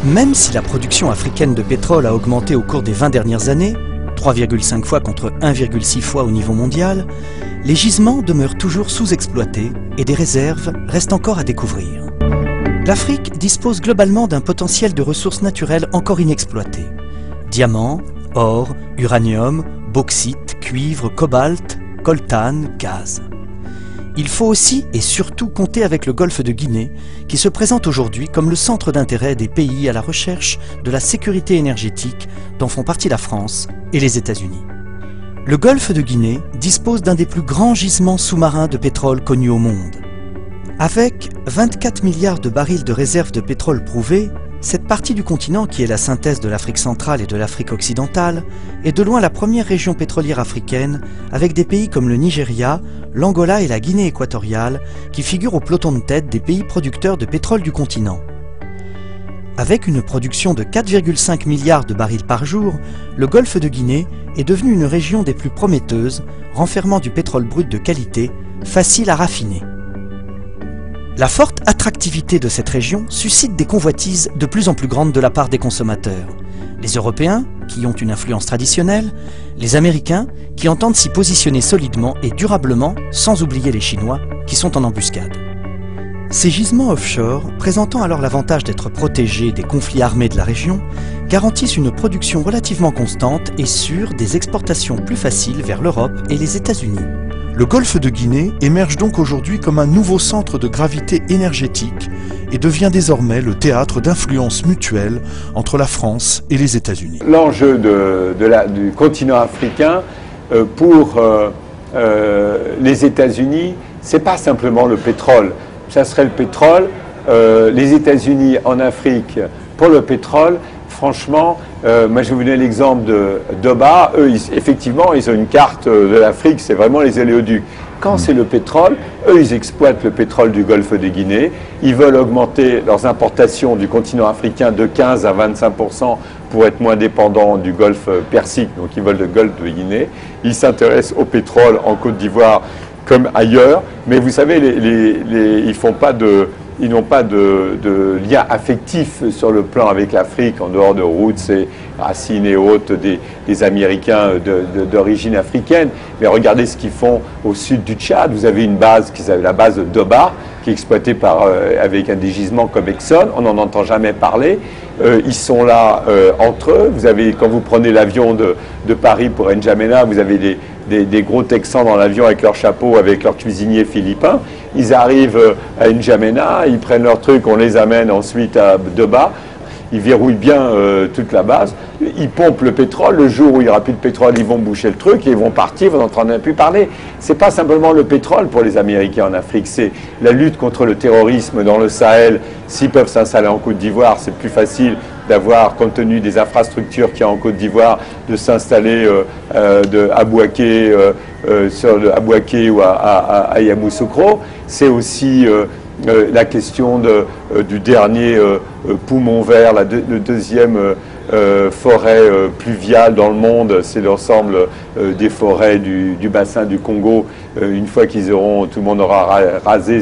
Même si la production africaine de pétrole a augmenté au cours des 20 dernières années, 3,5 fois contre 1,6 fois au niveau mondial, les gisements demeurent toujours sous-exploités et des réserves restent encore à découvrir. L'Afrique dispose globalement d'un potentiel de ressources naturelles encore inexploitées. Diamants, or, uranium, bauxite, cuivre, cobalt, coltan, gaz. Il faut aussi et surtout compter avec le golfe de Guinée, qui se présente aujourd'hui comme le centre d'intérêt des pays à la recherche de la sécurité énergétique dont font partie la France et les États-Unis. Le golfe de Guinée dispose d'un des plus grands gisements sous-marins de pétrole connus au monde. Avec 24 milliards de barils de réserves de pétrole prouvées, cette partie du continent, qui est la synthèse de l'Afrique centrale et de l'Afrique occidentale, est de loin la première région pétrolière africaine, avec des pays comme le Nigeria, l'Angola et la Guinée équatoriale, qui figurent au peloton de tête des pays producteurs de pétrole du continent. Avec une production de 4,5 milliards de barils par jour, le golfe de Guinée est devenu une région des plus prometteuses, renfermant du pétrole brut de qualité, facile à raffiner. La forte attractivité de cette région suscite des convoitises de plus en plus grandes de la part des consommateurs. Les Européens, qui ont une influence traditionnelle, les Américains, qui entendent s'y positionner solidement et durablement, sans oublier les Chinois, qui sont en embuscade. Ces gisements offshore, présentant alors l'avantage d'être protégés des conflits armés de la région, garantissent une production relativement constante et sûre des exportations plus faciles vers l'Europe et les États-Unis. Le golfe de Guinée émerge donc aujourd'hui comme un nouveau centre de gravité énergétique et devient désormais le théâtre d'influences mutuelles entre la France et les États-Unis. L'enjeu du continent africain pour les États-Unis, c'est pas simplement le pétrole. Ça serait le pétrole. Les États-Unis en Afrique pour le pétrole. Franchement, moi je vais vous donner l'exemple d'Oba. Eux, effectivement, ils ont une carte de l'Afrique, c'est vraiment les oléoducs. Quand c'est le pétrole, eux, ils exploitent le pétrole du golfe de Guinée. Ils veulent augmenter leurs importations du continent africain de 15 à 25% pour être moins dépendants du golfe Persique. Donc ils veulent le golfe de Guinée. Ils s'intéressent au pétrole en Côte d'Ivoire comme ailleurs. Mais vous savez, ils n'ont pas de lien affectif sur le plan avec l'Afrique, en dehors de Roots et Racine et autres des Américains d'origine africaine. Mais regardez ce qu'ils font au sud du Tchad. Vous avez une base qui s'appelle la base de Doba, qui est exploitée avec un des gisements comme Exxon. On n'en entend jamais parler. Ils sont là entre eux. Quand vous prenez l'avion de Paris pour N'Djamena, vous avez des gros Texans dans l'avion avec leur chapeau, avec leur cuisinier philippin. Ils arrivent à N'Djamena, ils prennent leur truc, on les amène ensuite à Doba. Ils verrouillent bien toute la base. Ils pompent le pétrole. Le jour où il n'y aura plus de pétrole, ils vont boucher le truc et ils vont partir, vous n'entendez plus parler. C'est pas simplement le pétrole pour les Américains en Afrique, c'est la lutte contre le terrorisme dans le Sahel. S'ils peuvent s'installer en Côte d'Ivoire, c'est plus facile d'avoir, compte tenu des infrastructures qu'il y a en Côte d'Ivoire, de s'installer à Bouaké, à Bouaké ou à Yamoussoukro. C'est aussi la question du dernier poumon vert, le deuxième forêt pluviale dans le monde, c'est l'ensemble des forêts du bassin du Congo. Une fois tout le monde aura rasé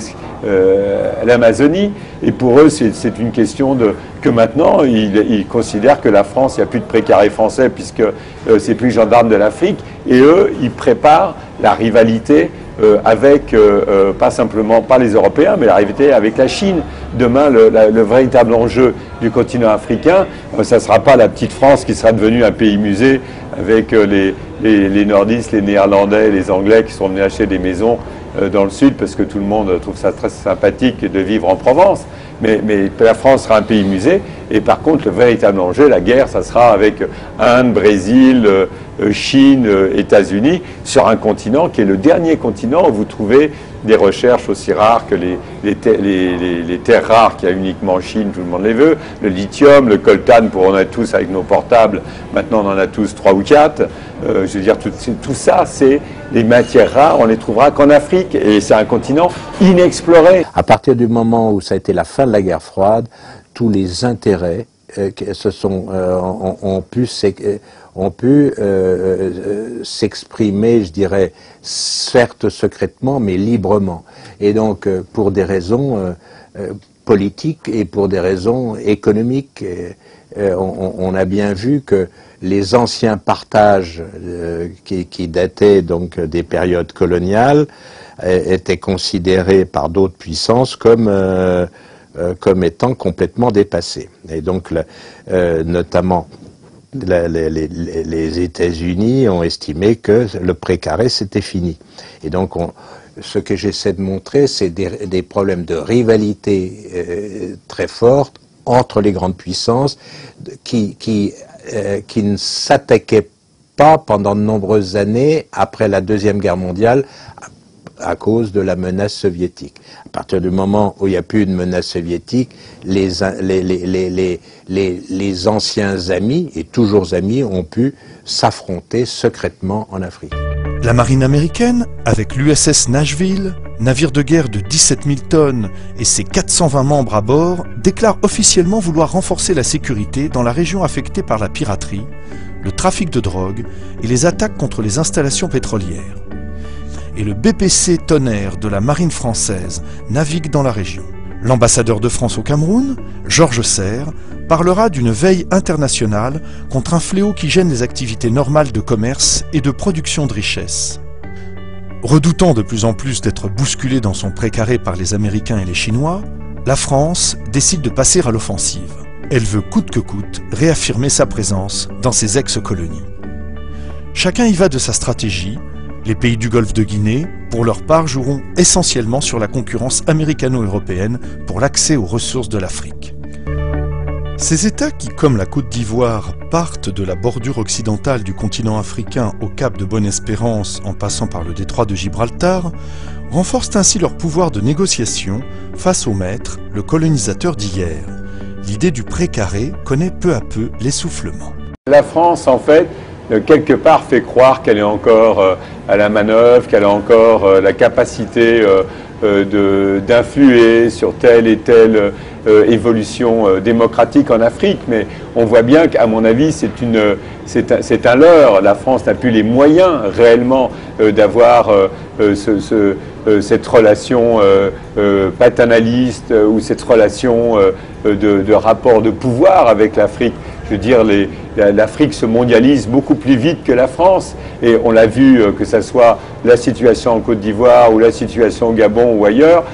l'Amazonie. Et pour eux, c'est une question que maintenant, ils considèrent que la France, il n'y a plus de précarés français puisque c'est plus gendarmes de l'Afrique. Et eux, ils préparent la rivalité avec, pas les Européens, mais la rivalité avec la Chine. Demain, le véritable enjeu du continent africain, ça ne sera pas la petite France qui sera devenue un pays musée avec les nordistes, les néerlandais, les anglais qui sont venus acheter des maisons dans le sud parce que tout le monde trouve ça très sympathique de vivre en Provence. Mais la France sera un pays musée. Et par contre, le véritable enjeu, la guerre, ça sera avec Inde, Brésil, Chine, États-Unis, sur un continent qui est le dernier continent où vous trouvez des recherches aussi rares que les terres rares qu'il y a uniquement en Chine, tout le monde les veut, le lithium, le coltan, pour on a tous avec nos portables, maintenant on en a tous 3 ou 4. Je veux dire, tout ça, c'est les matières rares, on les trouvera qu'en Afrique, et c'est un continent inexploré. À partir du moment où ça a été la fin de la guerre froide, tous les intérêts ont pu s'exprimer, je dirais, certes secrètement, mais librement. Et donc, pour des raisons politiques et pour des raisons économiques. On a bien vu que les anciens partages qui dataient donc des périodes coloniales étaient considérés par d'autres puissances comme étant complètement dépassés. Et donc, notamment, les États-Unis ont estimé que le précaré, c'était fini. Et donc, ce que j'essaie de montrer, c'est des problèmes de rivalité très fortes entre les grandes puissances qui ne s'attaquaient pas pendant de nombreuses années après la Deuxième Guerre mondiale à cause de la menace soviétique. À partir du moment où il n'y a plus de menace soviétique, les anciens amis, et toujours amis, ont pu s'affronter secrètement en Afrique. La marine américaine, avec l'USS Nashville, navire de guerre de 17 000 tonnes et ses 420 membres à bord, déclare officiellement vouloir renforcer la sécurité dans la région affectée par la piraterie, le trafic de drogue et les attaques contre les installations pétrolières. Et le BPC Tonnerre de la marine française navigue dans la région. L'ambassadeur de France au Cameroun, Georges Serre, parlera d'une veille internationale contre un fléau qui gêne les activités normales de commerce et de production de richesses. Redoutant de plus en plus d'être bousculée dans son précaré par les Américains et les Chinois, la France décide de passer à l'offensive. Elle veut coûte que coûte réaffirmer sa présence dans ses ex-colonies. Chacun y va de sa stratégie. Les pays du Golfe de Guinée, pour leur part, joueront essentiellement sur la concurrence américano-européenne pour l'accès aux ressources de l'Afrique. Ces États qui, comme la Côte d'Ivoire, partent de la bordure occidentale du continent africain au cap de Bonne-Espérance en passant par le détroit de Gibraltar, renforcent ainsi leur pouvoir de négociation face au maître, le colonisateur d'hier. L'idée du précaré connaît peu à peu l'essoufflement. La France, en fait, quelque part fait croire qu'elle est encore à la manœuvre, qu'elle a encore la capacité d'influer sur telle et telle évolution démocratique en Afrique. Mais on voit bien qu'à mon avis, c'est un leurre. La France n'a plus les moyens réellement d'avoir cette relation paternaliste ou cette relation de rapport de pouvoir avec l'Afrique. Je veux dire, l'Afrique se mondialise beaucoup plus vite que la France. Et on l'a vu, que ce soit la situation en Côte d'Ivoire ou la situation au Gabon ou ailleurs,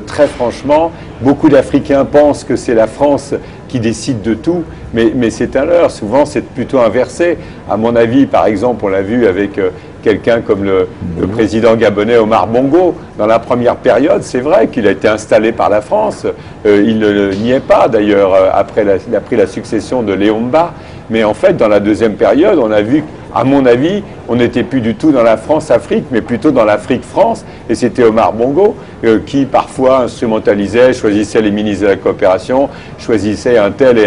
très franchement, beaucoup d'Africains pensent que c'est la France qui décide de tout, mais c'est un leurre. Souvent, c'est plutôt inversé. À mon avis, par exemple, on l'a vu avec quelqu'un comme le président gabonais Omar Bongo. Dans la première période, c'est vrai qu'il a été installé par la France. Il ne n'y est pas, d'ailleurs, après il a pris la succession de Léon Mba. Mais en fait, dans la deuxième période, on a vu, à mon avis, on n'était plus du tout dans la France-Afrique, mais plutôt dans l'Afrique-France. Et c'était Omar Bongo qui, parfois, instrumentalisait, choisissait les ministres de la coopération, choisissait un tel.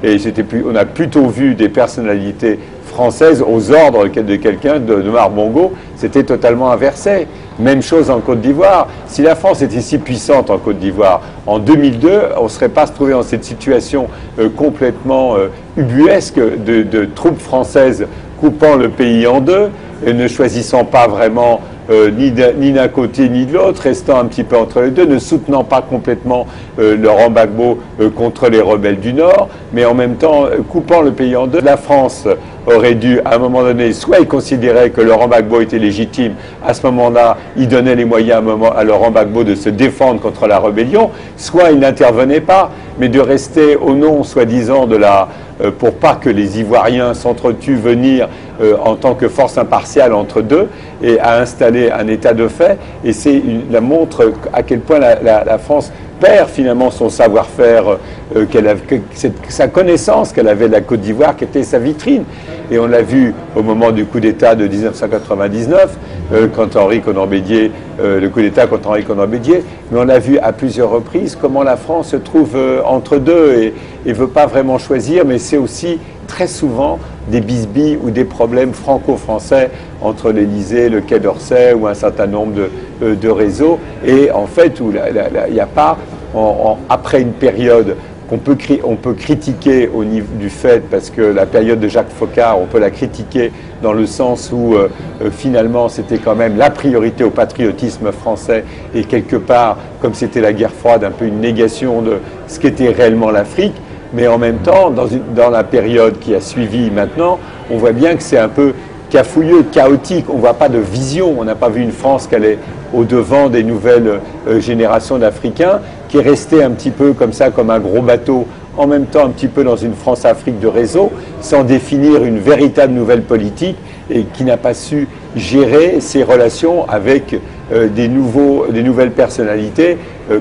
Et on a plutôt vu des personnalités françaises aux ordres de quelqu'un, d'Omar Bongo. C'était totalement inversé. Même chose en Côte d'Ivoire. Si la France était si puissante en Côte d'Ivoire, en 2002, on ne serait pas se trouvé dans cette situation complètement ubuesque de troupes françaises coupant le pays en deux et ne choisissant pas vraiment ni d'un côté ni de l'autre, restant un petit peu entre les deux, ne soutenant pas complètement Laurent Gbagbo contre les rebelles du Nord, mais en même temps coupant le pays en deux. La France aurait dû, à un moment donné, soit il considérait que Laurent Gbagbo était légitime, à ce moment-là, il donnait les moyens à Laurent Gbagbo de se défendre contre la rébellion, soit il n'intervenait pas, mais de rester au nom, soi-disant, pour pas que les Ivoiriens s'entretuent, venir en tant que force impartiale entre deux et à installer un état de fait. Et c'est la montre à quel point la France perd finalement son savoir-faire, sa connaissance qu'elle avait de la Côte d'Ivoire, qui était sa vitrine. Et on l'a vu au moment du coup d'État de 1999, quand le coup d'État contre Henri Konan-Bédier, mais on l'a vu à plusieurs reprises comment la France se trouve entre deux et ne veut pas vraiment choisir, mais c'est aussi très souvent des bisbilles ou des problèmes franco-français entre l'Élysée, le Quai d'Orsay ou un certain nombre de réseaux. Et en fait, il n'y a pas, après une période qu'on peut, on peut critiquer au niveau du fait, parce que la période de Jacques Foccart, on peut la critiquer dans le sens où finalement c'était quand même la priorité au patriotisme français et quelque part, comme c'était la guerre froide, un peu une négation de ce qu'était réellement l'Afrique. Mais en même temps, dans la période qui a suivi maintenant, on voit bien que c'est un peu cafouilleux, chaotique. On ne voit pas de vision. On n'a pas vu une France qui allait au-devant des nouvelles générations d'Africains, qui est restée un petit peu comme ça, comme un gros bateau, en même temps un petit peu dans une France-Afrique de réseau, sans définir une véritable nouvelle politique et qui n'a pas su gérer ses relations avec des nouvelles personnalités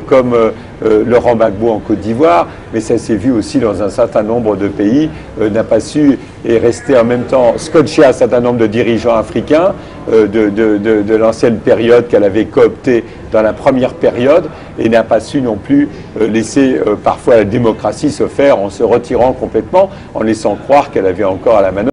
comme Laurent Gbagbo en Côte d'Ivoire, mais ça s'est vu aussi dans un certain nombre de pays, n'a pas su et rester en même temps scotché à un certain nombre de dirigeants africains de l'ancienne période qu'elle avait coopté dans la première période et n'a pas su non plus laisser parfois la démocratie se faire en se retirant complètement, en laissant croire qu'elle avait encore à la manœuvre